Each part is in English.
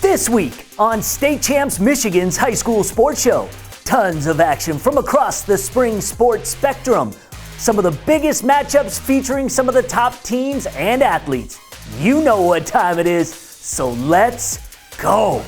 This week on State Champs Michigan's High School Sports Show, tons of action from across the spring sports spectrum. Some of the biggest matchups featuring some of the top teams and athletes. You know what time it is, so let's go.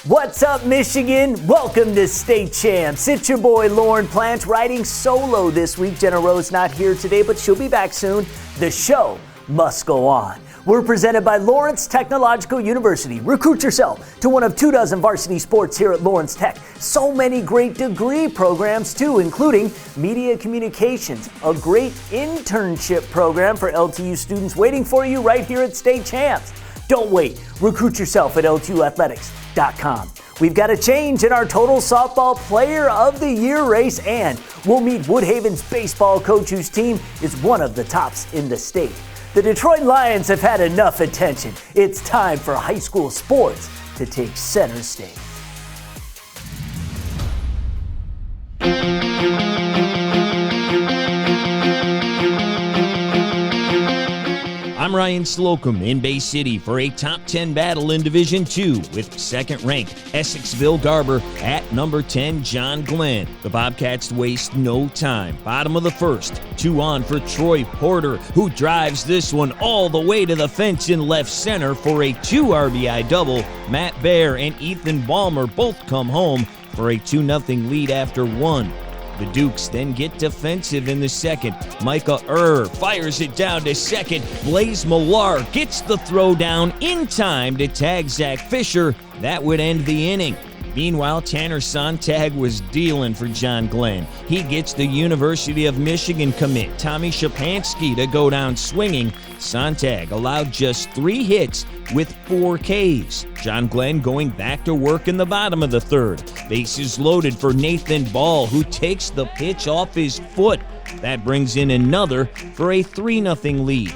What's up, Michigan? Welcome to State Champs. It's your boy Lorne Plant riding solo this week. Jenna Rowe's not here today, but she'll be back soon. The show must go on. We're presented by Lawrence Technological University. Recruit yourself to one of 24 varsity sports here at Lawrence Tech. So many great degree programs too, including media communications, a great internship program for LTU students waiting for you right here at State Champs. Don't wait. Recruit yourself at LTUathletics.com. We've got a change in our total softball player of the year race, and we'll meet Woodhaven's baseball coach whose team is one of the tops in the state. The Detroit Lions have had enough attention. It's time for high school sports to take center stage. I'm Ryan Slocum in Bay City for a top 10 battle in Division II with second-ranked Essexville Garber at number 10, John Glenn. The Bobcats waste no time. Bottom of the first, 2 on for Troy Porter, who drives this one all the way to the fence in left center for a 2 RBI double. Matt Baer and Ethan Balmer both come home for a 2-0 lead after 1. The Dukes then get defensive in the second. Micah fires it down to second. Blaze Millar gets the throw down in time to tag Zach Fisher. That would end the inning. Meanwhile, Tanner Sontag was dealing for John Glenn. He gets the University of Michigan commit Tommy Shapansky to go down swinging. Sontag allowed just 3 hits with 4 Ks. John Glenn going back to work in the bottom of the third. Bases loaded for Nathan Ball, who takes the pitch off his foot. That brings in another for a 3-0 lead.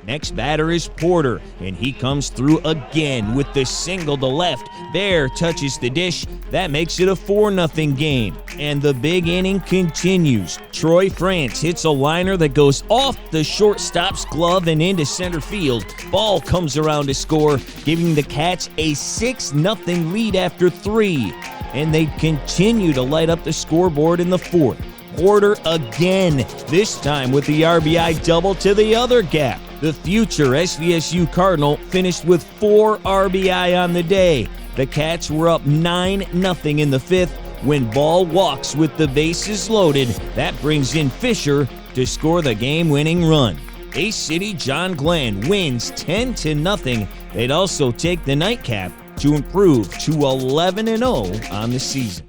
Next batter is Porter, and he comes through again with the single to left. Bear touches the dish. That makes it a 4-0 game. And the big inning continues. Troy France hits a liner that goes off the shortstop's glove and into center field. Ball comes around to score, giving the Cats a 6-0 lead after 3. And they continue to light up the scoreboard in the fourth. Porter again, this time with the RBI double to the other gap. The future SVSU Cardinal finished with 4 RBI on the day. The Cats were up 9-0 in the fifth when Ball walks with the bases loaded. That brings in Fisher to score the game-winning run. Bay City John Glenn wins 10-0. They'd also take the nightcap to improve to 11-0 on the season.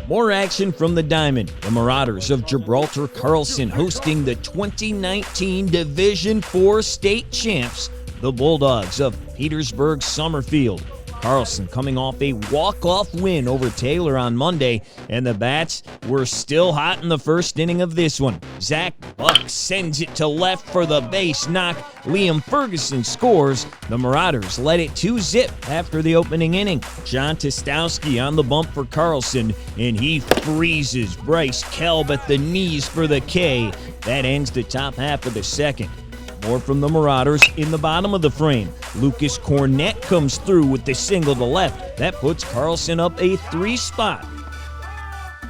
More action from the Diamond. The Marauders of Gibraltar Carlson hosting the 2019 Division IV State Champs, the Bulldogs of Petersburg Summerfield. Carlson coming off a walk-off win over Taylor on Monday, and the Bats were still hot in the first inning of this one. Zach Buck sends it to left for the base knock. Liam Ferguson scores. The Marauders led it 2-0 after the opening inning. John Tostowski on the bump for Carlson, and he freezes Bryce Kelb at the knees for the K. That ends the top half of the second. More from the Marauders in the bottom of the frame. Lucas Cornett comes through with the single to left. That puts Carlson up a 3 spot.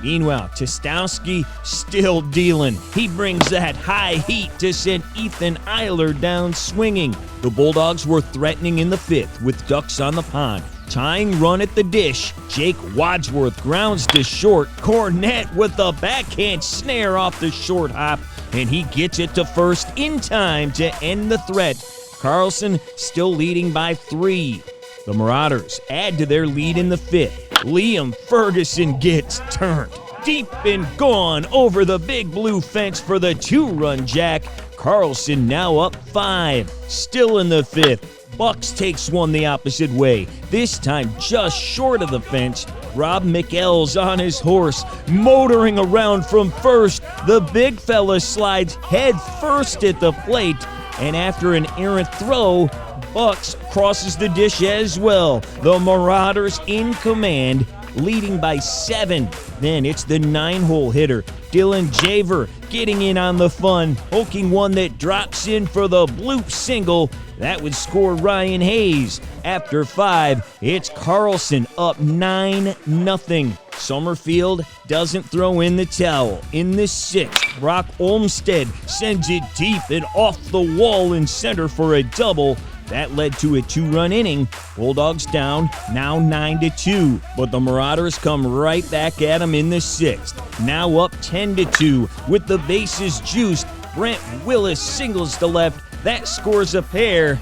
Meanwhile, Tostowski still dealing. He brings that high heat to send Ethan Eiler down swinging. The Bulldogs were threatening in the fifth with ducks on the pond. Tying run at the dish. Jake Wadsworth grounds to short. Cornett with the backhand snare off the short hop, and he gets it to first in time to end the threat. Carlson still leading by 3. The Marauders add to their lead in the fifth. Liam Ferguson gets turned. Deep and gone over the big blue fence for the 2-run jack. Carlson now up 5. Still in the fifth. Bucks takes one the opposite way, this time just short of the fence. Rob McEl's on his horse, motoring around from first. The big fella slides head first at the plate, and after an errant throw, Bucks crosses the dish as well. The Marauders in command, leading by 7. Then it's the 9-hole hitter, Dylan Javer, getting in on the fun, poking one that drops in for the bloop single. That would score Ryan Hayes. After 5, it's Carlson up 9-0. Summerfield doesn't throw in the towel. In the 6th, Brock Olmstead sends it deep and off the wall in center for a double. That led to a 2-run inning. Bulldogs down, now 9-2. But the Marauders come right back at them in the 6th. Now up 10-2 with the bases juiced. Brent Willis singles to left. That scores a pair,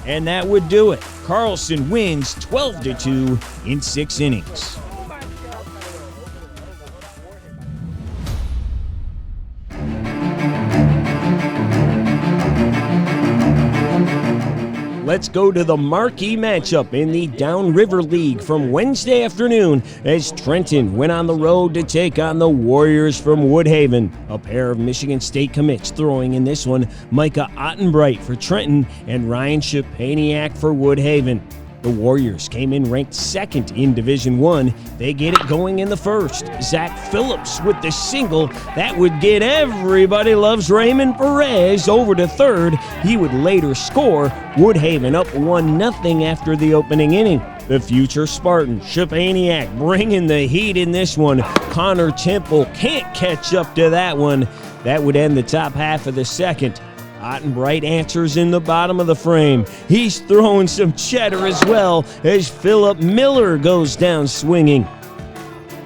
and that would do it. Carlson wins 12-2 in 6 innings. Let's go to the marquee matchup in the Downriver League from Wednesday afternoon as Trenton went on the road to take on the Warriors from Woodhaven. A pair of Michigan State commits throwing in this one, Micah Ottenbright for Trenton and Ryan Shapaniak for Woodhaven. The Warriors came in ranked 2nd in Division I. They get it going in the 1st. Zach Phillips with the single. That would get Everybody Loves Raymond Perez over to 3rd. He would later score. Woodhaven up 1-0 after the opening inning. The future Spartan, Shapaniak, bringing the heat in this one. Connor Temple can't catch up to that one. That would end the top half of the 2nd. Ottenbright answers in the bottom of the frame. He's throwing some cheddar as well as Philip Miller goes down swinging.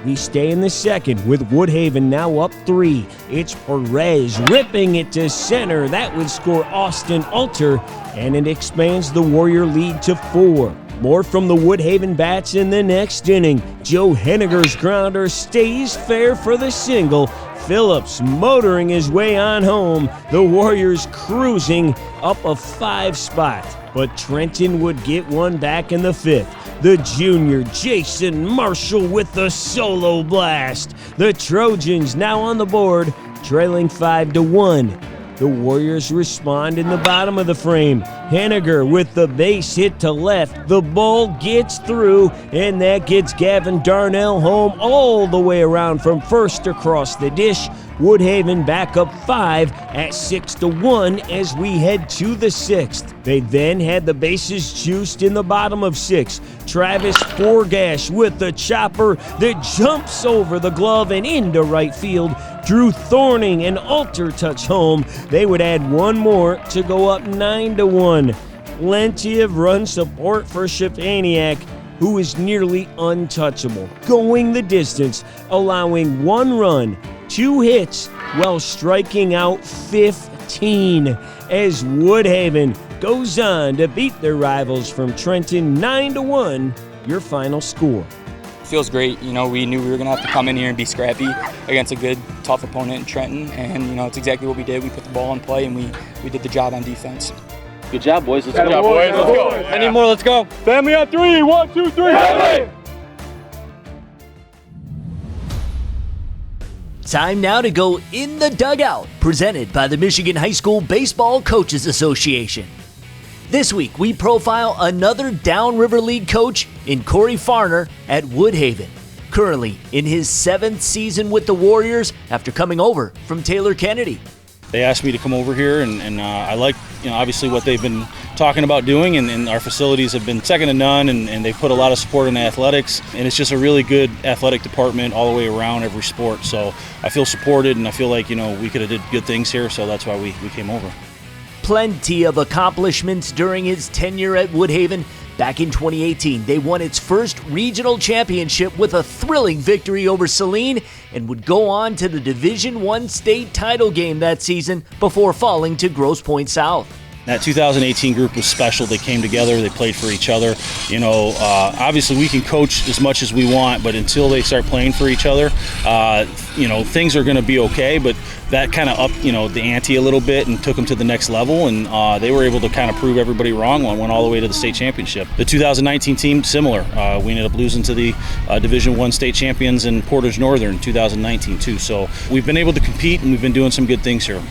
We stay in the 2nd with Woodhaven now up 3. It's Perez ripping it to center. That would score Austin Alter, and it expands the Warrior lead to 4. More from the Woodhaven bats in the next inning. Joe Henniger's grounder stays fair for the single. Phillips motoring his way on home. The Warriors cruising up a 5 spot. But Trenton would get one back in the 5th. The junior Jason Marshall with the solo blast. The Trojans now on the board, trailing 5-1. The Warriors respond in the bottom of the frame. Henniger with the base hit to left. The ball gets through, and that gets Gavin Darnell home all the way around from first across the dish. Woodhaven back up 5 at 6-1 as we head to the 6th. They then had the bases juiced in the bottom of 6. Travis Forgash with the chopper that jumps over the glove and into right field. Drew Thorning and Alter touch home. They would add one more to go up 9-1. Plenty of run support for Shapaniak, who is nearly untouchable, going the distance, allowing 1 run, 2 hits, while striking out 15, as Woodhaven goes on to beat their rivals from Trenton 9-1, your final score. Feels great. You know, we knew we were going to have to come in here and be scrappy against a good, tough opponent in Trenton, and, you know, it's exactly what we did. We put the ball in play, and we did the job on defense. Good job, boys. Let's go. Good job, boys. Let's go. Any more? Let's go. Family on 3. 1, 2, 3. Family! Time now to go in the dugout, presented by the Michigan High School Baseball Coaches Association. This week, we profile another Downriver League coach in Corey Farner at Woodhaven, currently in his 7th season with the Warriors after coming over from Taylor Kennedy. They asked me to come over here, and I like, you know, obviously what they've been talking about doing, and our facilities have been second to none, and they've put a lot of support in athletics, and it's just a really good athletic department all the way around every sport. So I feel supported, and I feel like, you know, we could have did good things here, so that's why we came over. Plenty of accomplishments during his tenure at Woodhaven. Back in 2018, they won its first regional championship with a thrilling victory over Saline and would go on to the Division I state title game that season before falling to Grosse Pointe South. That 2018 group was special. They came together, they played for each other. You know, obviously we can coach as much as we want, but until they start playing for each other, you know, things are going to be okay. But that kind of upped, you know, the ante a little bit and took them to the next level, and they were able to kind of prove everybody wrong and went all the way to the state championship. The 2019 team, similar. We ended up losing to the Division I state champions in Portage Northern 2019 too. So we've been able to compete, and we've been doing some good things here.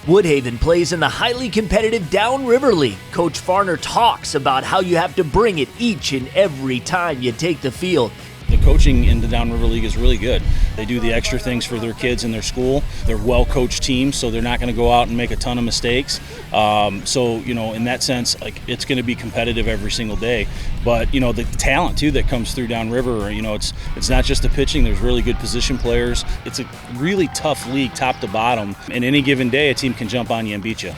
Woodhaven plays in the highly competitive Downriver League. Coach Farner talks about how you have to bring it each and every time you take the field. The coaching in the Downriver League is really good. They do the extra things for their kids in their school. They're well-coached teams, so they're not going to go out and make a ton of mistakes. So, in that sense, like, it's going to be competitive every single day. But, the talent, too, that comes through Downriver, it's not just the pitching. There's really good position players. It's a really tough league, top to bottom. And any given day, a team can jump on you and beat you.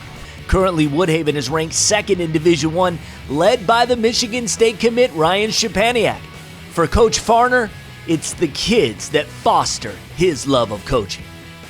Currently, Woodhaven is ranked second in Division I, led by the Michigan State commit Ryan Szczepaniak. For Coach Farner, it's the kids that foster his love of coaching.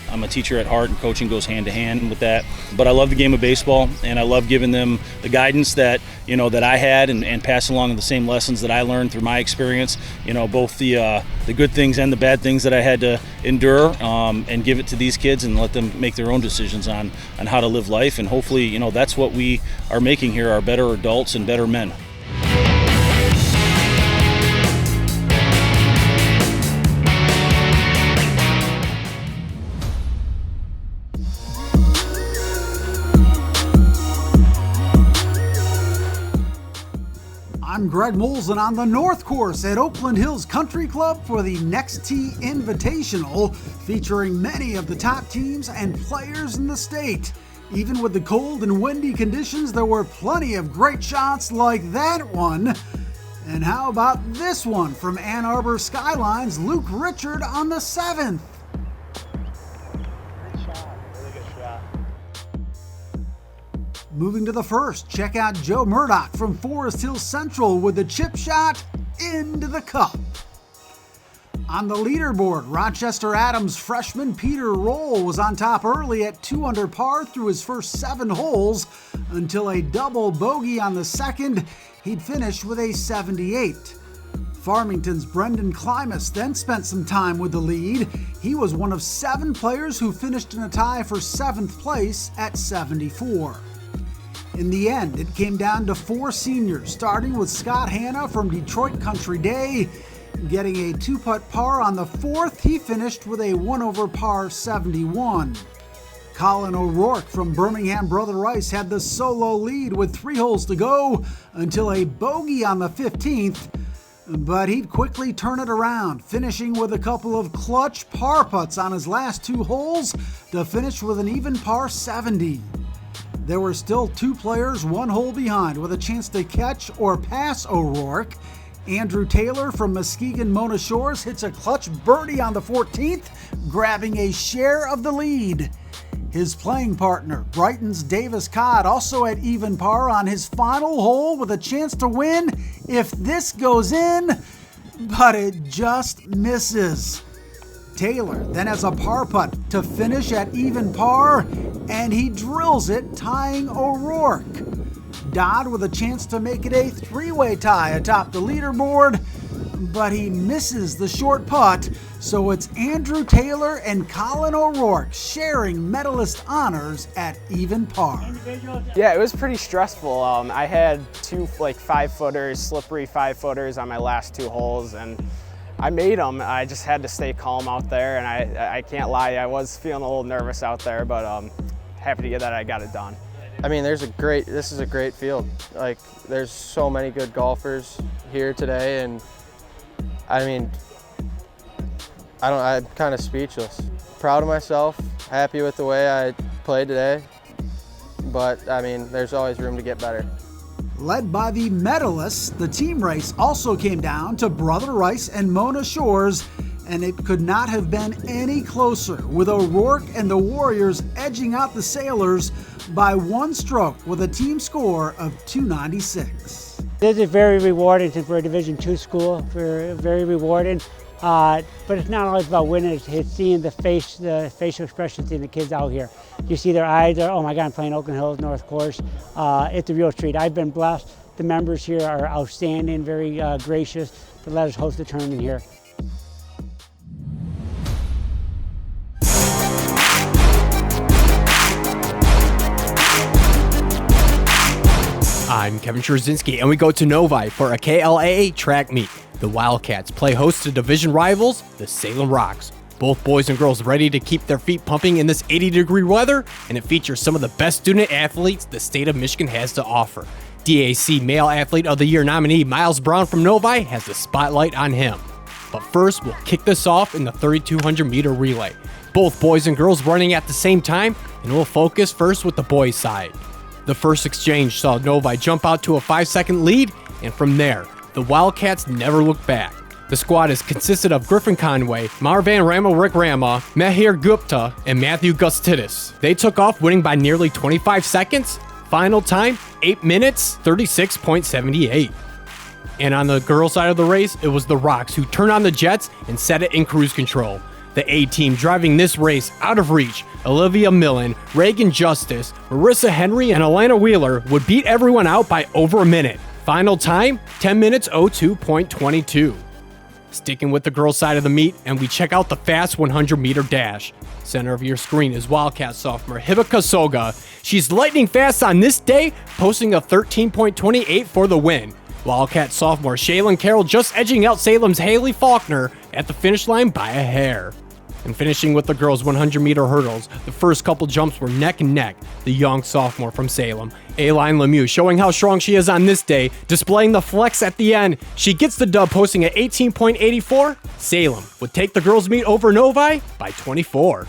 I'm a teacher at heart, and coaching goes hand to hand with that. But I love the game of baseball, and I love giving them the guidance that that I had, and passing along the same lessons that I learned through my experience. Both the good things and the bad things that I had to endure, and give it to these kids and let them make their own decisions on how to live life. And hopefully, that's what we are making here: are better adults and better men. I'm Greg Molson on the North Course at Oakland Hills Country Club for the Next Tee Invitational, featuring many of the top teams and players in the state. Even with the cold and windy conditions, there were plenty of great shots like that one. And how about this one from Ann Arbor Skyline's Luke Richard on the 7th? Moving to the first, check out Joe Murdoch from Forest Hill Central with the chip shot into the cup. On the leaderboard, Rochester Adams freshman Peter Roll was on top early at 2 under par through his first 7 holes until a double bogey on the second. He'd finished with a 78. Farmington's Brendan Klimas then spent some time with the lead. He was one of 7 players who finished in a tie for 7th place at 74. In the end, it came down to 4 seniors, starting with Scott Hanna from Detroit Country Day. Getting a 2-putt par on the 4th, he finished with a 1 over par 71. Colin O'Rourke from Birmingham Brother Rice had the solo lead with 3 holes to go until a bogey on the 15th, but he'd quickly turn it around, finishing with a couple of clutch par putts on his last 2 holes to finish with an even par 70. There were still 2 players 1 hole behind with a chance to catch or pass O'Rourke. Andrew Taylor from Muskegon Mona Shores hits a clutch birdie on the 14th, grabbing a share of the lead. His playing partner, Brighton's Davis Codd, also at even par on his final hole with a chance to win if this goes in, but it just misses. Taylor then has a par putt to finish at even par, and he drills it, tying O'Rourke. Dodd with a chance to make it a 3-way tie atop the leaderboard, but he misses the short putt, so it's Andrew Taylor and Colin O'Rourke sharing medalist honors at even par. Yeah, it was pretty stressful. I had 2 5-footers, slippery 5-footers on my last 2 holes, and I made them. I just had to stay calm out there, and I can't lie, I was feeling a little nervous out there, but happy to get that I got it done. I mean, this is a great field. Like, there's so many good golfers here today, and I mean, I'm kind of speechless. Proud of myself, happy with the way I played today, but I mean, there's always room to get better. Led by the medalists, the team race also came down to Brother Rice and Mona Shores, and it could not have been any closer, with O'Rourke and the Warriors edging out the Sailors by 1 stroke with a team score of 296. This is very rewarding since we're a Division II school. Very rewarding. But it's not always about winning, it's seeing the facial expressions in the kids out here. You see their eyes, oh my God, I'm playing Oakland Hills North Course. It's a real treat. I've been blessed. The members here are outstanding, very gracious to let us host the tournament here. I'm Kevin Scherzinski, and we go to Novi for a KLAA track meet. The Wildcats play host to division rivals, the Salem Rocks. Both boys and girls ready to keep their feet pumping in this 80-degree weather, and it features some of the best student athletes the state of Michigan has to offer. DAC Male Athlete of the Year nominee Miles Brown from Novi has the spotlight on him. But first, we'll kick this off in the 3,200 meter relay. Both boys and girls running at the same time, and we'll focus first with the boys' side. The first exchange saw Novi jump out to a 5-second lead, and from there, the Wildcats never looked back. The squad is consisted of Griffin Conway, Marvan Rama Rama, Mehir Gupta, and Matthew Gustidis. They took off winning by nearly 25 seconds. Final time, 8 minutes, 36.78. And on the girls' side of the race, it was the Rocks who turned on the jets and set it in cruise control. The A team driving this race out of reach, Olivia Millen, Reagan Justice, Marissa Henry, and Alana Wheeler would beat everyone out by over a minute. Final time, 10 minutes 02.22. Sticking with the girls' side of the meet, and we check out the fast 100-meter dash. Center of your screen is Wildcat sophomore Hibika Soga. She's lightning fast on this day, posting a 13.28 for the win. Wildcat sophomore Shaylin Carroll just edging out Salem's Haley Faulkner at the finish line by a hair. And finishing with the girls' 100-meter hurdles, the first couple jumps were neck and neck. The young sophomore from Salem, Aileen Lemieux, showing how strong she is on this day, displaying the flex at the end. She gets the dub, posting at 18.84. Salem would take the girls' meet over Novi by 24.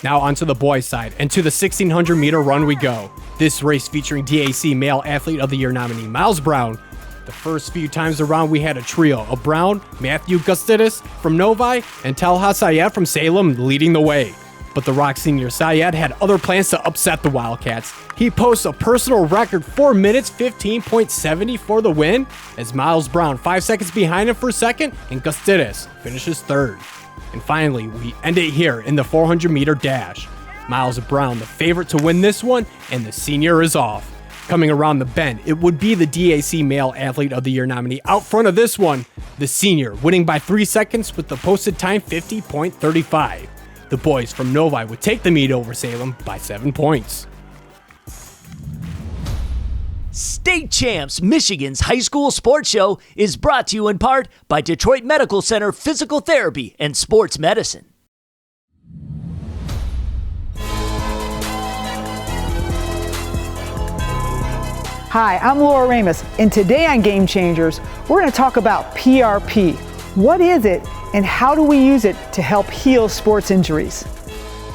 Now onto the boys' side, and to the 1,600-meter run we go. This race featuring DAC Male Athlete of the Year nominee Miles Brown. The first few times around, we had a trio of Brown, Matthew Gustidis from Novi, and Talha Sayed from Salem leading the way. But the Rock senior Sayed had other plans to upset the Wildcats. He posts a personal record 4 minutes 15.70 for the win, as Miles Brown 5 seconds behind him for second, and Gustidis finishes third. And finally, we end it here in the 400-meter dash. Miles Brown, the favorite to win this one, and the senior is off. Coming around the bend, it would be the DAC Male Athlete of the Year nominee out front of this one, the senior, winning by 3 seconds with the posted time 50.35. The boys from Novi would take the meet over Salem by 7 points. State Champs Michigan's High School Sports Show is brought to you in part by Detroit Medical Center Physical Therapy and Sports Medicine. Hi, I'm Laura Ramus, and today on Game Changers, we're going to talk about PRP. What is it, and how do we use it to help heal sports injuries?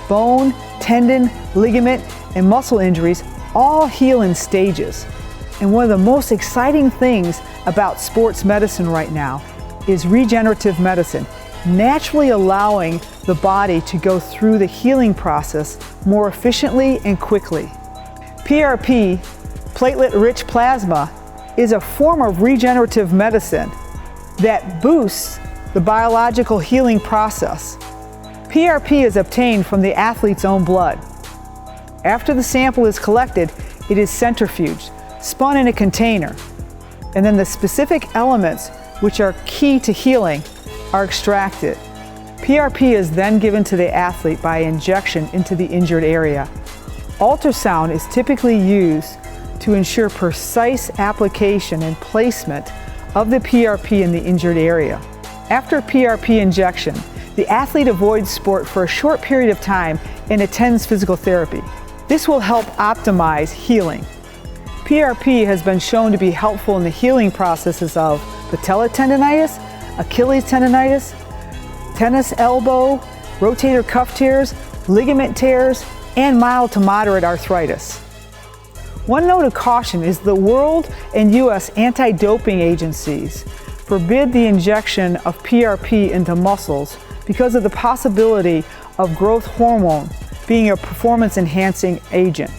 Bone, tendon, ligament, and muscle injuries all heal in stages. And one of the most exciting things about sports medicine right now is regenerative medicine, naturally allowing the body to go through the healing process more efficiently and quickly. PRP, platelet-rich plasma, is a form of regenerative medicine that boosts the biological healing process. PRP is obtained from the athlete's own blood. After the sample is collected, it is centrifuged, spun in a container, and then the specific elements which are key to healing are extracted. PRP is then given to the athlete by injection into the injured area. Ultrasound is typically used to ensure precise application and placement of the PRP in the injured area. After PRP injection, the athlete avoids sport for a short period of time and attends physical therapy. This will help optimize healing. PRP has been shown to be helpful in the healing processes of patella tendonitis, Achilles tendonitis, tennis elbow, rotator cuff tears, ligament tears, and mild to moderate arthritis. One note of caution is the world and U.S. anti-doping agencies forbid the injection of PRP into muscles because of the possibility of growth hormone being a performance-enhancing agent.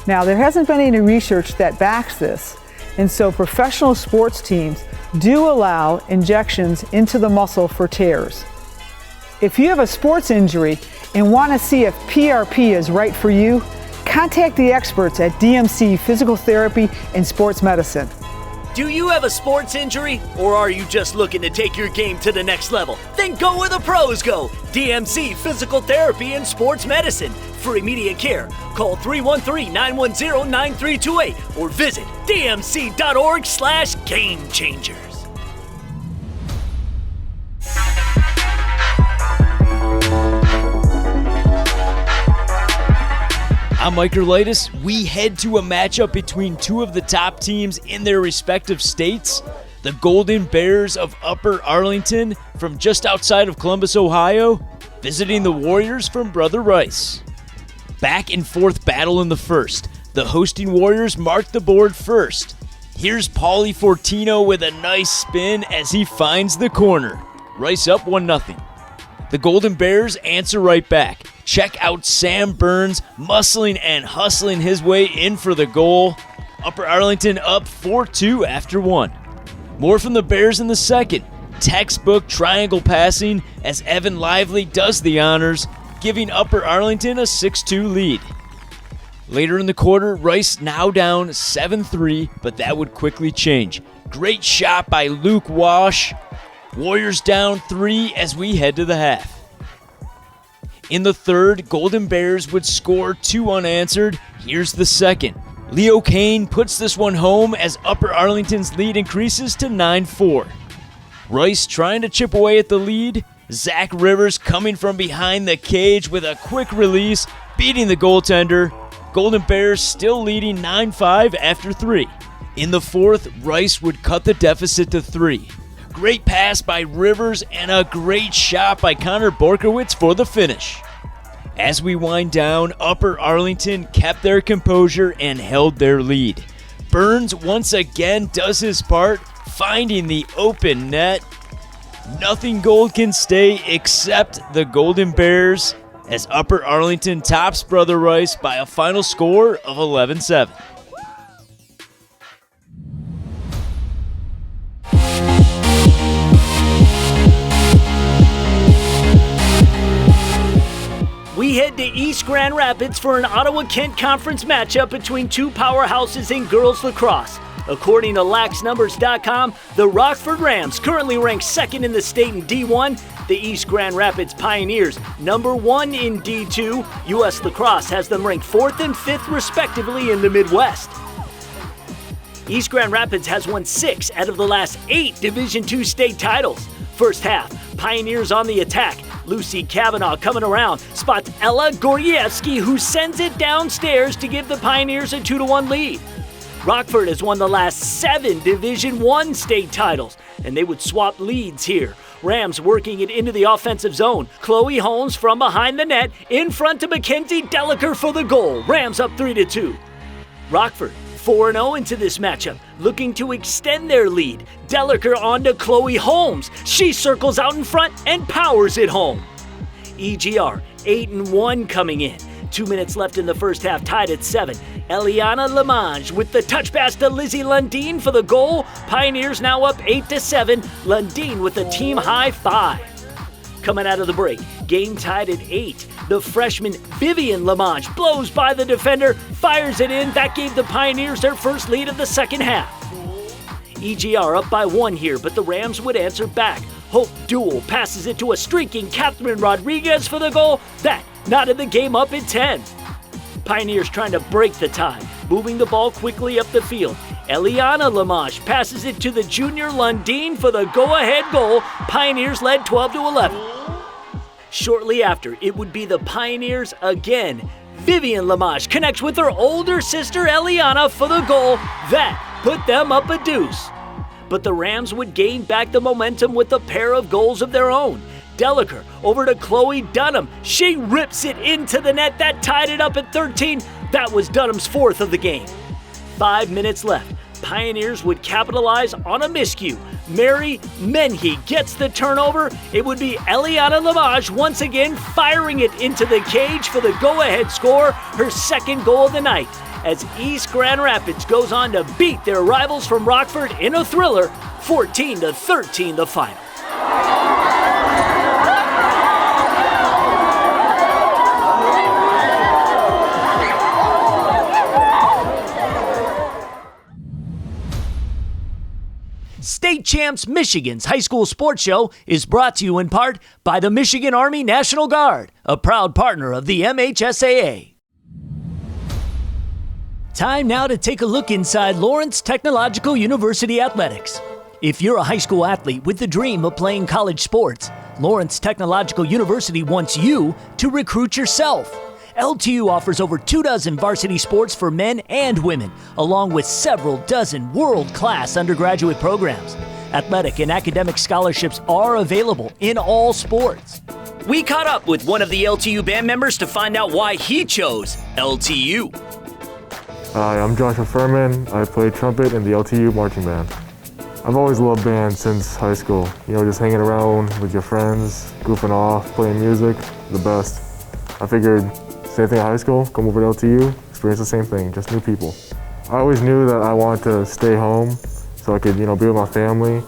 Now, there hasn't been any research that backs this, and so professional sports teams do allow injections into the muscle for tears. If you have a sports injury and want to see if PRP is right for you, contact the experts at DMC Physical Therapy and Sports Medicine. Do you have a sports injury, or are you just looking to take your game to the next level? Then go where the pros go. DMC Physical Therapy and Sports Medicine. For immediate care, call 313-910-9328 or visit dmc.org/gamechangers. I'm Mike Erlitis. We head to a matchup between two of the top teams in their respective states. The Golden Bears of Upper Arlington from just outside of Columbus, Ohio, visiting the Warriors from Brother Rice. Back and forth battle in the first. The hosting Warriors mark the board first. Here's Paulie Fortino with a nice spin as he finds the corner. Rice up 1-0. The Golden Bears answer right back. Check out Sam Burns muscling and hustling his way in for the goal. Upper Arlington up 4-2 after 1. More from the Bears in the second. Textbook triangle passing as Evan Lively does the honors, giving Upper Arlington a 6-2 lead. Later in the quarter, Rice now down 7-3, but that would quickly change. Great shot by Luke Wash. Warriors down 3 as we head to the half. In the third, Golden Bears would score 2 unanswered. Here's the second. Leo Kane puts this one home as Upper Arlington's lead increases to 9-4. Rice trying to chip away at the lead. Zach Rivers coming from behind the cage with a quick release, beating the goaltender. Golden Bears still leading 9-5 after 3. In the fourth, Rice would cut the deficit to 3. Great pass by Rivers and a great shot by Connor Borkowitz for the finish. As we wind down, Upper Arlington kept their composure and held their lead. Burns once again does his part, finding the open net. Nothing gold can stay except the Golden Bears as Upper Arlington tops Brother Rice by a final score of 11-7. We head to East Grand Rapids for an Ottawa-Kent Conference matchup between two powerhouses in girls lacrosse. According to laxnumbers.com, the Rockford Rams, currently ranked second in the state in D1, the East Grand Rapids Pioneers, number 1 in D2. U.S. Lacrosse has them ranked 4th and 5th respectively in the Midwest. East Grand Rapids has won 6 out of the last 8 Division II state titles. First half, Pioneers on the attack. Lucy Kavanaugh coming around, spots Ella Gordievsky, who sends it downstairs to give the Pioneers a 2-1 lead. Rockford has won the last 7 Division I state titles, and they would swap leads here. Rams working it into the offensive zone. Chloe Holmes from behind the net, in front to Mackenzie Deliker for the goal. Rams up 3-2. Rockford 4-0 into this matchup, looking to extend their lead. Deliker on to Chloe Holmes. She circles out in front and powers it home. EGR 8-1 coming in. 2 minutes left in the first half, tied at 7. Eliana Lamange with the touch pass to Lizzie Lundeen for the goal. Pioneers now up 8-7. Lundeen with a team high 5. Coming out of the break, game tied at 8. The freshman Vivian Lamange blows by the defender, fires it in. That gave the Pioneers their first lead of the second half. EGR up by 1 here, but the Rams would answer back. Hope Duell passes it to a streaking Catherine Rodriguez for the goal. That knotted the game up at 10. Pioneers trying to break the tie, moving the ball quickly up the field. Eliana Lamange passes it to the junior Lundeen for the go-ahead goal. Pioneers led 12-11. Shortly after, it would be the Pioneers again. Vivian Lamange connects with her older sister Eliana for the goal. That put them up a deuce. But the Rams would gain back the momentum with a pair of goals of their own. Deliker over to Chloe Dunham. She rips it into the net. That tied it up at 13. That was Dunham's 4th of the game. 5 minutes left. Pioneers would capitalize on a miscue. Mary Menhe gets the turnover. It would be Eliana Lamange once again firing it into the cage for the go-ahead score, her second goal of the night, as East Grand Rapids goes on to beat their rivals from Rockford in a thriller, 14-13 the final. State Champs Michigan's high school sports show is brought to you in part by the Michigan Army National Guard, a proud partner of the MHSAA. Time now to take a look inside Lawrence Technological University Athletics. If you're a high school athlete with the dream of playing college sports, Lawrence Technological University wants you to recruit yourself. LTU offers over 24 varsity sports for men and women, along with several dozen world-class undergraduate programs. Athletic and academic scholarships are available in all sports. We caught up with one of the LTU band members to find out why he chose LTU. Hi, I'm Joshua Furman. I play trumpet in the LTU marching band. I've always loved band since high school. You know, just hanging around with your friends, goofing off, playing music, the best. I figured, same thing at high school, come over to LTU, experience the same thing, just new people. I always knew that I wanted to stay home so I could, be with my family.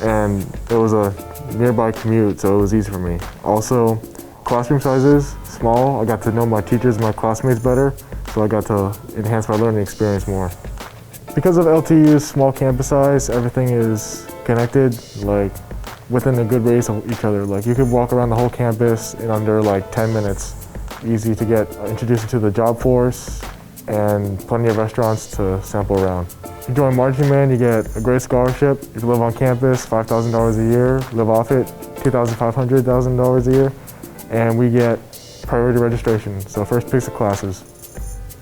And it was a nearby commute, so it was easy for me. Also, classroom sizes, small. I got to know my teachers and my classmates better, so I got to enhance my learning experience more. Because of LTU's small campus size, everything is connected, like within a good radius of each other. Like you could walk around the whole campus in under like 10 minutes. Easy to get introduced to the job force and plenty of restaurants to sample around. If you join marching band, you get a great scholarship. You can live on campus, $5,000 a year, live off it, $2,500 a year, and we get priority registration, so first picks of classes.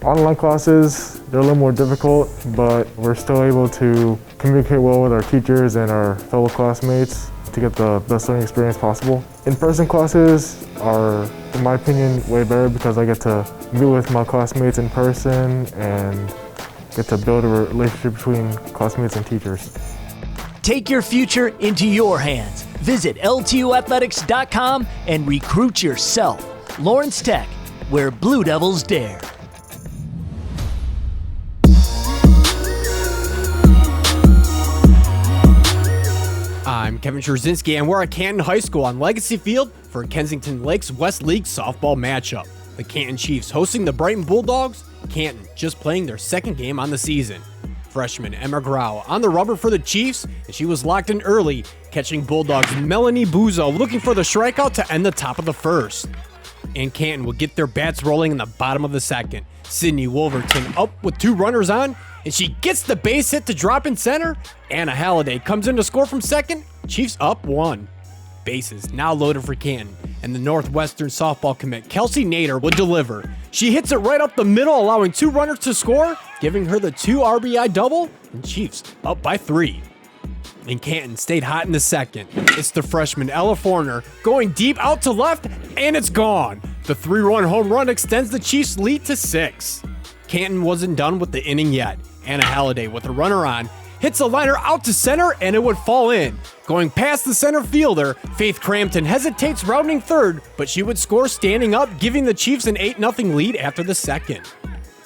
Online classes, they're a little more difficult, but we're still able to communicate well with our teachers and our fellow classmates to get the best learning experience possible. In-person classes are, in my opinion, way better because I get to meet with my classmates in person and get to build a relationship between classmates and teachers. Take your future into your hands. Visit LTUathletics.com and recruit yourself. Lawrence Tech, where Blue Devils dare. I'm Kevin Scherzinski, and we're at Canton High School on Legacy Field for Kensington Lakes West League softball matchup. The Canton Chiefs hosting the Brighton Bulldogs, Canton just playing their second game on the season. Freshman Emma Grau on the rubber for the Chiefs, and she was locked in early, catching Bulldogs Melanie Buzo looking for the strikeout to end the top of the first. And Canton would get their bats rolling in the bottom of the second. Sydney Wolverton up with 2 runners on, and she gets the base hit to drop in center. Anna Halliday comes in to score from second. Chiefs up 1. Bases now loaded for Canton, and the Northwestern softball commit Kelsey Nader would deliver. She hits it right up the middle, allowing 2 runners to score, giving her the 2 RBI double, and Chiefs up by 3. And Canton stayed hot in the second. It's the freshman Ella Forner going deep out to left, and it's gone. The 3-run home run extends the Chiefs' lead to 6. Canton wasn't done with the inning yet. Anna Halliday with a runner on, hits a liner out to center, and it would fall in. Going past the center fielder, Faith Crampton hesitates rounding third, but she would score standing up, giving the Chiefs an 8-0 lead after the second.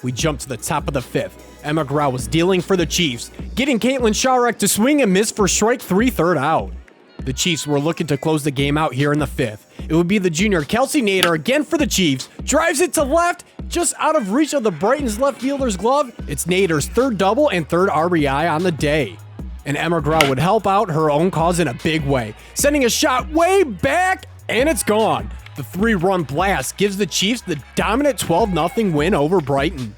We jump to the top of the 5th. Emma Grau was dealing for the Chiefs, getting Caitlin Sharek to swing and miss for strike 3, third out. The Chiefs were looking to close the game out here in the 5th. It would be the junior Kelsey Nader again for the Chiefs, drives it to left, just out of reach of the Brighton's left fielder's glove. It's Nader's 3rd double and 3rd RBI on the day. And Emma Grau would help out her own cause in a big way, sending a shot way back, and it's gone. The 3-run blast gives the Chiefs the dominant 12-0 win over Brighton.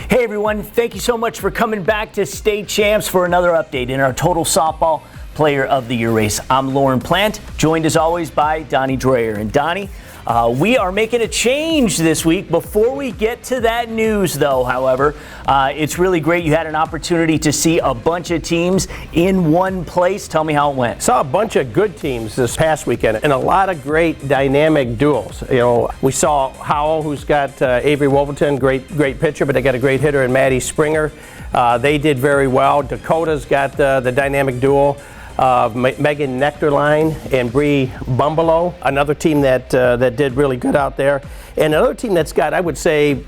Hey everyone, thank you so much for coming back to State Champs for another update in our Total Softball Player of the Year race. I'm Lorne Plant, joined as always by Donnie Dreyer. And Donnie, we are making a change this week. Before we get to that news though, however, it's really great. You had an opportunity to see a bunch of teams in one place. Tell me how it went. Saw a bunch of good teams this past weekend and a lot of great dynamic duels. You know, we saw Howell, who's got Avery Wolverton, great pitcher, but they got a great hitter in Maddie Springer. They did very well. Dakota's got the dynamic duel. Megan Nectarline and Bree Bumbelow, another team that did really good out there. And another team that's got, I would say,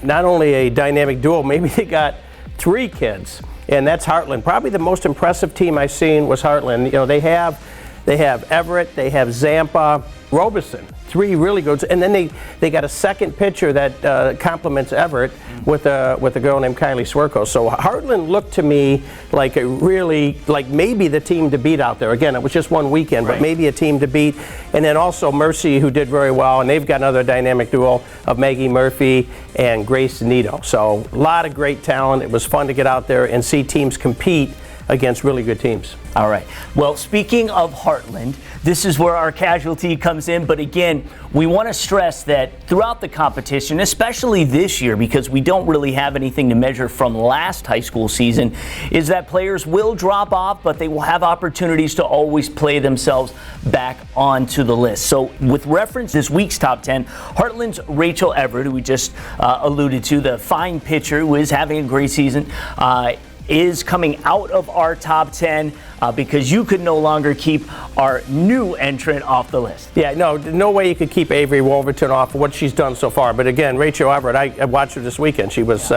not only a dynamic duel, maybe they got 3 kids, and that's Heartland. Probably the most impressive team I've seen was Heartland. You know, they have Everett, they have Zampa, Robeson, 3 really good, and then they got a second pitcher that complements Everett with a girl named Kylie Swerko. So Heartland looked to me like maybe the team to beat out there. Again, it was just one weekend, but maybe a team to beat. And then also Mercy, who did very well, and they've got another dynamic duo of Maggie Murphy and Grace Nito. So a lot of great talent. It was fun to get out there and see teams compete against really good teams. All right. Well, speaking of Heartland, this is where our casualty comes in. But again, we want to stress that throughout the competition, especially this year, because we don't really have anything to measure from last high school season, is that players will drop off, but they will have opportunities to always play themselves back onto the list. So with reference to this week's top 10, Heartland's Rachel Everett, who we just alluded to, the fine pitcher who is having a great season, is coming out of our top 10 because you could no longer keep our new entrant off the list. Yeah, no way you could keep Avery Wolverton off of what she's done so far. But again, Rachel Everett, I watched her this weekend. She was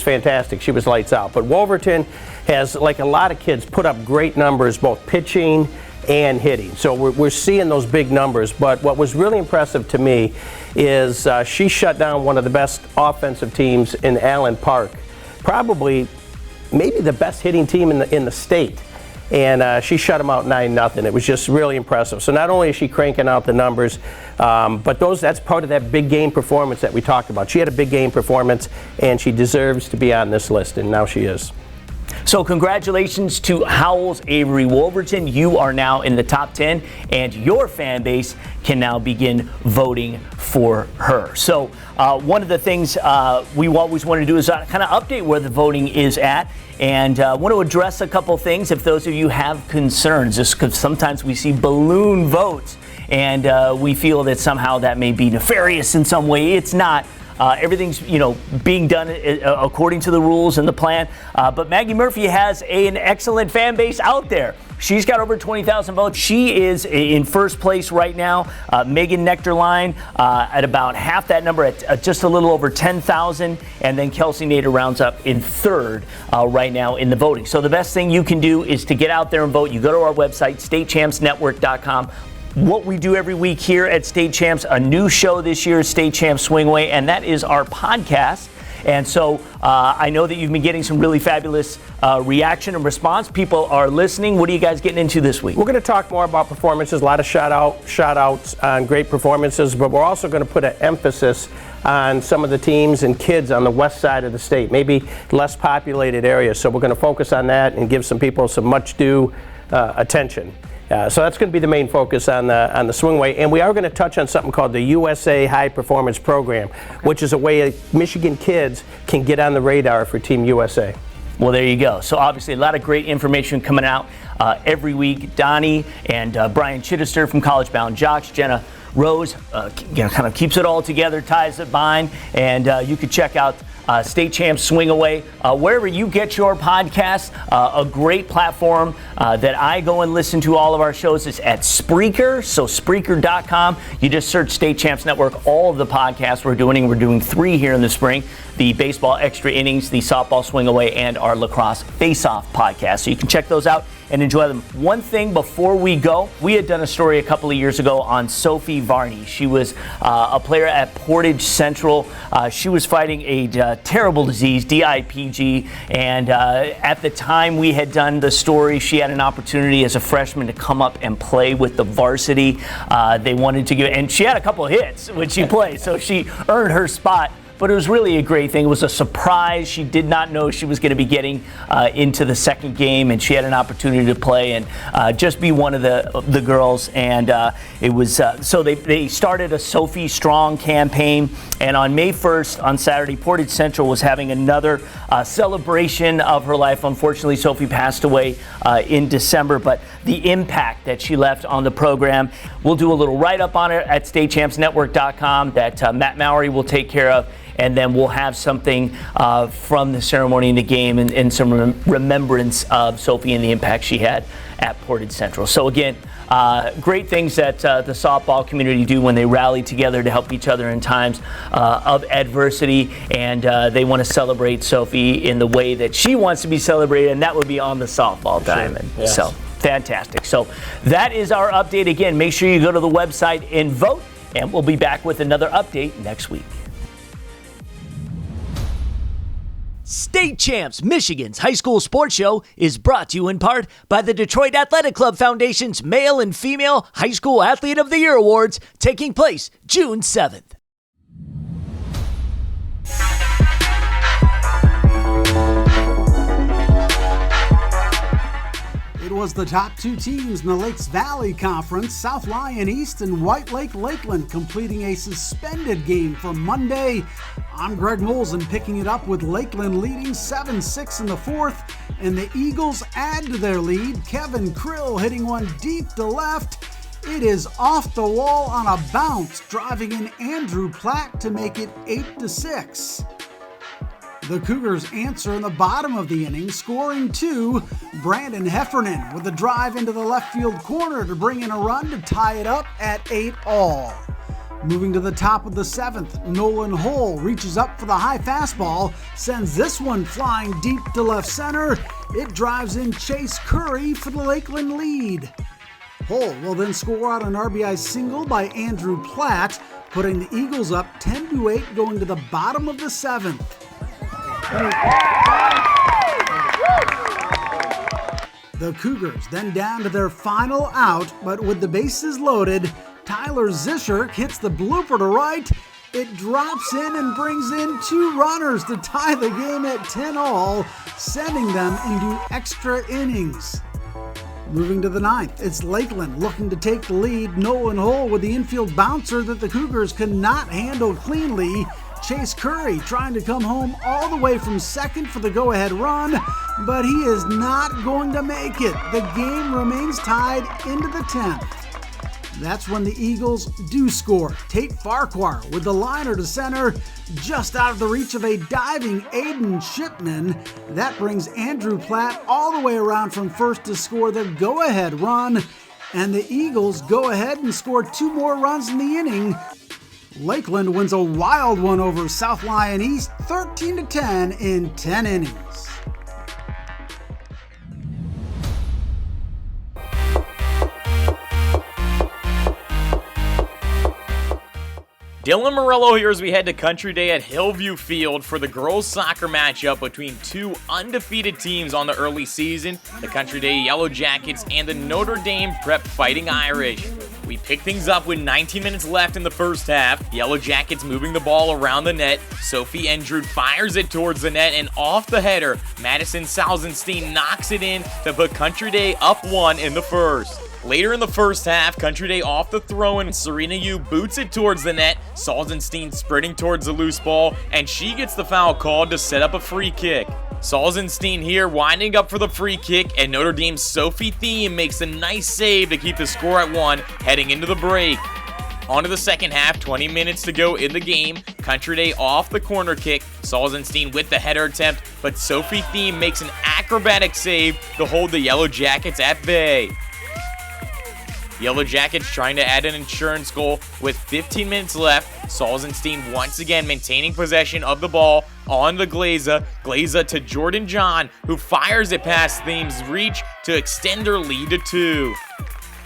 fantastic. She was lights out. But Wolverton has, like a lot of kids, put up great numbers, both pitching and hitting. So we're seeing those big numbers. But what was really impressive to me is she shut down one of the best offensive teams in Allen Park. Probably maybe the best hitting team in the state, and she shut them out 9-0. It was just really impressive. So not only is she cranking out the numbers, but that's part of that big game performance that we talked about. She had a big game performance, and she deserves to be on this list, and now she is. So congratulations to Howell's Avery Wolverton. You are now in the top 10, and your fan base can now begin voting for her. So one of the things we always want to do is kind of update where the voting is at, and want to address a couple things if those of you have concerns, just because sometimes we see balloon votes and we feel that somehow that may be nefarious in some way. It's not. Everything's, being done according to the rules and the plan. But Maggie Murphy has an excellent fan base out there. She's got over 20,000 votes. She is in first place right now. Megan Nectarline at about half that number at just a little over 10,000. And then Kelsey Nader rounds up in third right now in the voting. So the best thing you can do is to get out there and vote. You go to our website, statechampsnetwork.com. What we do every week here at State Champs, a new show this year, State Champs Swing Away, and that is our podcast. And so I know that you've been getting some really fabulous reaction and response. People are listening. What are you guys getting into this week? We're going to talk more about performances, a lot of shout-outs on great performances, but we're also going to put an emphasis on some of the teams and kids on the west side of the state, maybe less populated areas. So we're going to focus on that and give some people some much-due attention. So that's going to be the main focus on the Swingway, and we are going to touch on something called the USA High Performance Program, which is a way Michigan kids can get on the radar for Team USA. Well, there you go. So obviously a lot of great information coming out every week. Donnie and Brian Chittister from College Bound Jocks, Jenna Rose kind of keeps it all together, ties it bind, and you can check out State Champs Swing Away wherever you get your podcasts. A great platform that I go and listen to all of our shows is at Spreaker, so Spreaker.com. You just search State Champs Network. All of the podcasts we're doing 3 here in the spring: the baseball extra innings, the softball swing away, and our lacrosse face-off podcast. So you can check those out and enjoy them. One thing before we go, we had done a story a couple of years ago on Sophie Varney. She was a player at Portage Central. She was fighting a terrible disease, DIPG, and at the time we had done the story, she had an opportunity as a freshman to come up and play with the varsity. They wanted to give, and she had a couple of hits when she played, so she earned her spot. But it was really a great thing. It was a surprise. She did not know she was going to be getting into the second game, and she had an opportunity to play and just be one of the girls. And it was so they started a Sophie Strong campaign. And on May 1st, on Saturday, Portage Central was having another celebration of her life. Unfortunately, Sophie passed away in December, but the impact that she left on the program, we'll do a little write-up on it at statechampsnetwork.com that Matt Mowry will take care of. And then we'll have something from the ceremony and the game and some remembrance of Sophie and the impact she had at Portage Central. So again, great things that the softball community do when they rally together to help each other in times of adversity. And they want to celebrate Sophie in the way that she wants to be celebrated, and that would be on the softball diamond. Sure. Yes. So fantastic. So that is our update. Again, make sure you go to the website and vote, and we'll be back with another update next week. State Champs Michigan's high school sports show is brought to you in part by the Detroit Athletic Club Foundation's Male and Female High School Athlete of the Year Awards, taking place June 7th. It was the top two teams in the Lakes Valley Conference, South Lyon East and White Lake Lakeland, completing a suspended game from Monday. I'm Greg Molson, picking it up with Lakeland leading 7-6 in the fourth, and the Eagles add to their lead. Kevin Krill hitting one deep to left. It is off the wall on a bounce, driving in Andrew Platt to make it 8-6. The Cougars answer in the bottom of the inning, scoring two. Brandon Heffernan with a drive into the left field corner to bring in a run to tie it up at 8-all. Moving to the top of the seventh, Nolan Hull reaches up for the high fastball, sends this one flying deep to left center. It drives in Chase Curry for the Lakeland lead. Hull will then score out an RBI single by Andrew Platt, putting the Eagles up 10-8 going to the bottom of the seventh. The Cougars then down to their final out, but with the bases loaded, Tyler Zischer hits the blooper to right. It drops in and brings in two runners to tie the game at 10-all, sending them into extra innings. Moving to the ninth, it's Lakeland looking to take the lead. Nolan Hull with the infield bouncer that the Cougars could not handle cleanly. Chase Curry trying to come home all the way from second for the go-ahead run, but he is not going to make it. The game remains tied into the 10th. That's when the Eagles do score. Tate Farquhar with the liner to center, just out of the reach of a diving Aiden Shipman. That brings Andrew Platt all the way around from first to score the go-ahead run, and the Eagles go ahead and score two more runs in the inning. Lakeland wins a wild one over South Lyon East, 13-10 in 10 innings. Dylan Morello here as we head to Country Day at Hillview Field for the girls soccer matchup between two undefeated teams on the early season, the Country Day Yellow Jackets and the Notre Dame Prep Fighting Irish. We pick things up with 19 minutes left in the first half. Yellow Jackets moving the ball around the net. Sophie Endrud fires it towards the net, and off the header, Madison Salzenstein knocks it in to put Country Day up 1 in the first. Later in the first half, Country Day off the throw-in, Serena Yu boots it towards the net, Salzenstein sprinting towards the loose ball, and she gets the foul called to set up a free kick. Salzenstein here winding up for the free kick, and Notre Dame's Sophie Thiem makes a nice save to keep the score at 1 heading into the break. On to the second half, 20 minutes to go in the game. Country Day off the corner kick, Salzenstein with the header attempt, but Sophie Thiem makes an acrobatic save to hold the Yellow Jackets at bay. Yellow Jackets trying to add an insurance goal with 15 minutes left. Salzenstein once again maintaining possession of the ball on the Glaza. Glaza to Jordan John, who fires it past Thiem's reach to extend their lead to 2.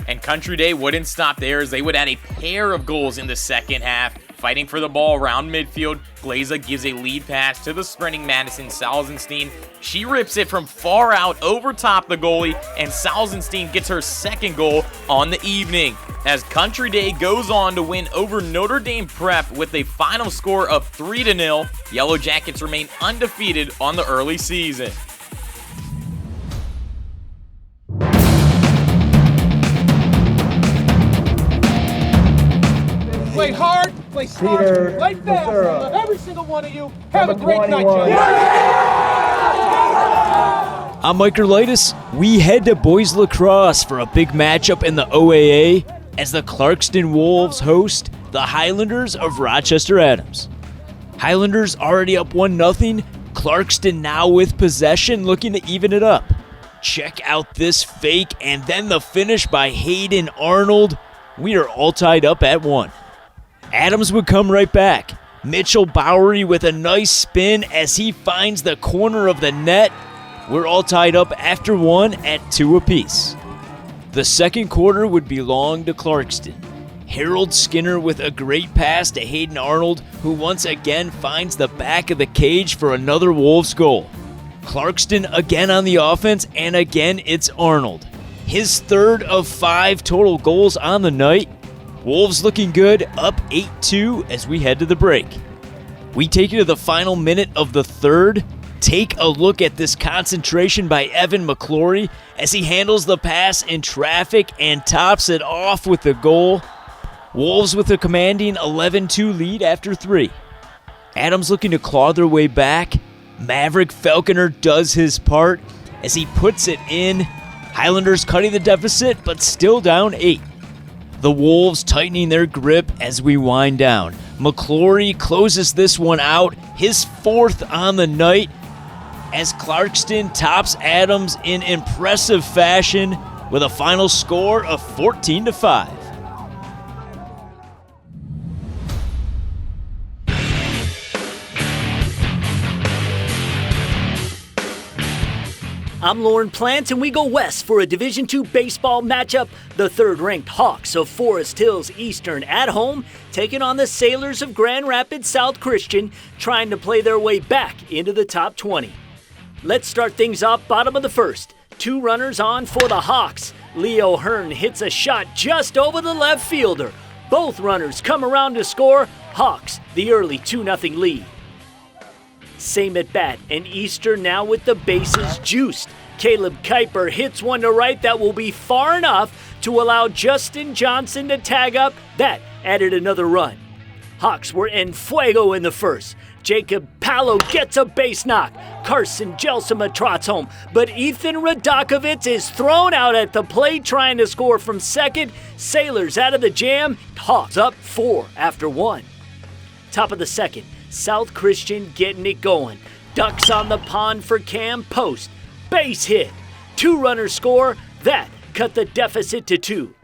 And Country Day wouldn't stop there as they would add a pair of goals in the second half. Fighting for the ball around midfield, Glaza gives a lead pass to the sprinting Madison Salzenstein. She rips it from far out over top the goalie, and Salzenstein gets her second goal on the evening. As Country Day goes on to win over Notre Dame Prep with a final score of 3-0, Yellow Jackets remain undefeated on the early season. Play hard, play smart, play fast. Every single one of you have a great night, John. I'm Mike Erlitis. We head to Boys Lacrosse for a big matchup in the OAA as the Clarkston Wolves host the Highlanders of Rochester Adams. Highlanders already up 1-0. Clarkston now with possession, looking to even it up. Check out this fake and then the finish by Hayden Arnold. We are all tied up at 1. Adams would come right back. Mitchell Bowery with a nice spin as he finds the corner of the net. We're all tied up after 1 at 2 apiece. The second quarter would belong to Clarkston. Harold Skinner with a great pass to Hayden Arnold, who once again finds the back of the cage for another Wolves goal. Clarkston again on the offense, and again it's Arnold. His third of 5 total goals on the night. Wolves looking good, up 8-2 as we head to the break. We take you to the final minute of the third. Take a look at this concentration by Evan McClory as he handles the pass in traffic and tops it off with the goal. Wolves with a commanding 11-2 lead after 3. Adams looking to claw their way back. Maverick Falconer does his part as he puts it in. Highlanders cutting the deficit, but still down 8. The Wolves tightening their grip as we wind down. McClory closes this one out, his 4th on the night, as Clarkston tops Adams in impressive fashion with a final score of 14-5. I'm Lorne Plant, and we go west for a Division II baseball matchup. The third-ranked Hawks of Forest Hills Eastern at home, taking on the Sailors of Grand Rapids South Christian, trying to play their way back into the top 20. Let's start things off bottom of the first. 2 runners on for the Hawks. Leo Hearn hits a shot just over the left fielder. Both runners come around to score. Hawks, the early 2-0 lead. Same at bat, and Eastern now with the bases juiced. Caleb Kuiper hits one to right that will be far enough to allow Justin Johnson to tag up. That added another run. Hawks were en fuego in the first. Jacob Palo gets a base knock. Carson Jelsima trots home, but Ethan Radakovich is thrown out at the plate trying to score from second. Sailors out of the jam. Hawks up 4 after 1. Top of the second. South Christian getting it going. Ducks on the pond for Cam Post. Base hit. 2-runner score. That cut the deficit to 2.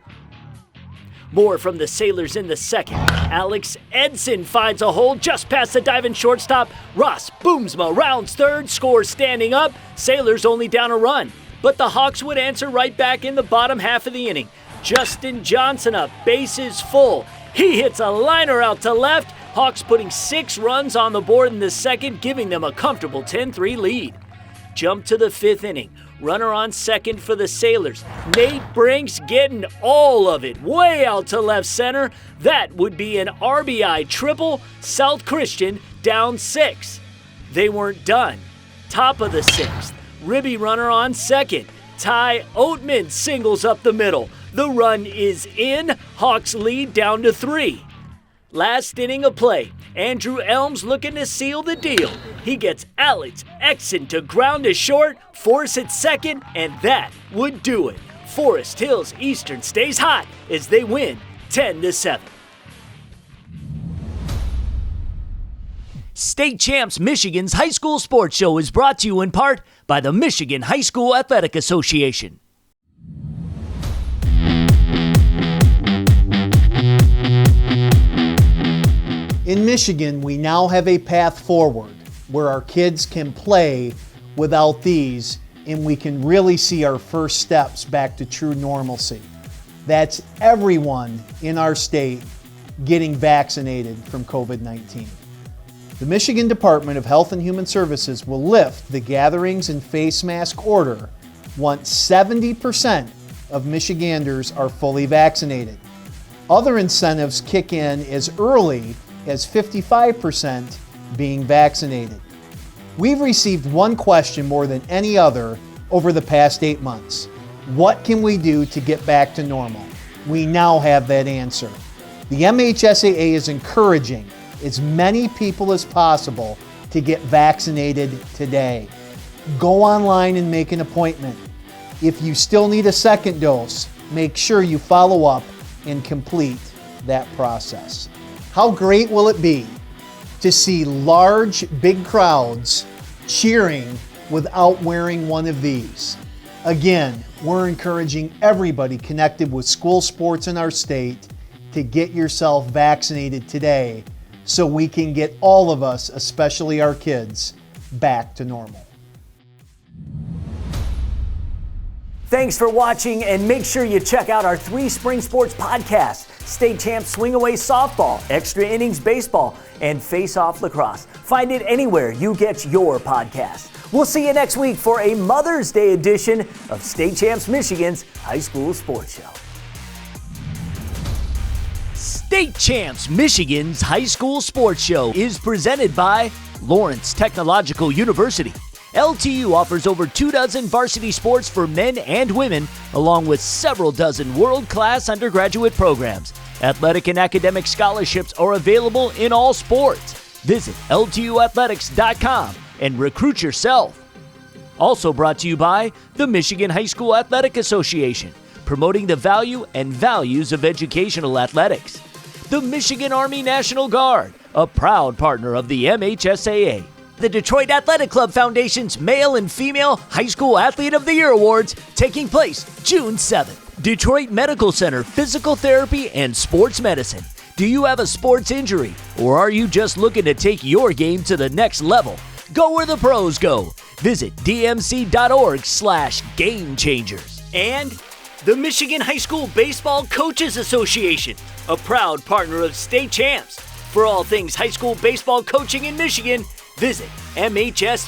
More from the Sailors in the second. Alex Edson finds a hole just past the diving shortstop. Ross Boomsma rounds third, scores standing up. Sailors only down a run. But the Hawks would answer right back in the bottom half of the inning. Justin Johnson up, bases full. He hits a liner out to left. Hawks putting 6 runs on the board in the second, giving them a comfortable 10-3 lead. Jump to the 5th inning. Runner on second for the Sailors. Nate Brinks getting all of it, way out to left center. That would be an RBI triple. South Christian down 6. They weren't done. Top of the 6th. Ribby runner on second. Ty Oatman singles up the middle. The run is in. Hawks lead down to 3. Last inning of play. Andrew Elms looking to seal the deal. He gets Alex Exon to ground to short, force at second, and that would do it. Forest Hills Eastern stays hot as they win 10-7. State Champs Michigan's High School Sports Show is brought to you in part by the Michigan High School Athletic Association. In Michigan, we now have a path forward where our kids can play without these, and we can really see our first steps back to true normalcy. That's everyone in our state getting vaccinated from COVID-19. The Michigan Department of Health and Human Services will lift the gatherings and face mask order once 70% of Michiganders are fully vaccinated. Other incentives kick in as early as 55% being vaccinated. We've received one question more than any other over the past 8 months. What can we do to get back to normal? We now have that answer. The MHSAA is encouraging as many people as possible to get vaccinated today. Go online and make an appointment. If you still need a second dose, make sure you follow up and complete that process. How great will it be to see large, big crowds cheering without wearing one of these? Again, we're encouraging everybody connected with school sports in our state to get yourself vaccinated today so we can get all of us, especially our kids, back to normal. Thanks for watching, and make sure you check out our 3 spring sports podcasts: State Champs Swing Away Softball, Extra Innings Baseball, and Face Off Lacrosse. Find it anywhere you get your podcast. We'll see you next week for a Mother's Day edition of State Champs Michigan's High School Sports Show. State Champs Michigan's High School Sports Show is presented by Lawrence Technological University, LTU offers over 24 varsity sports for men and women, along with several dozen world-class undergraduate programs. Athletic and academic scholarships are available in all sports. Visit LTUathletics.com and recruit yourself. Also brought to you by the Michigan High School Athletic Association, promoting the value and values of educational athletics. The Michigan Army National Guard, a proud partner of the MHSAA. The Detroit Athletic Club Foundation's Male and Female High School Athlete of the Year Awards taking place June 7th. Detroit Medical Center Physical Therapy and Sports Medicine. Do you have a sports injury, or are you just looking to take your game to the next level? Go where the pros go. Visit dmc.org/gamechangers. And the Michigan High School Baseball Coaches Association, a proud partner of state champs. For all things high school baseball coaching in Michigan, visit MHSBCA.org.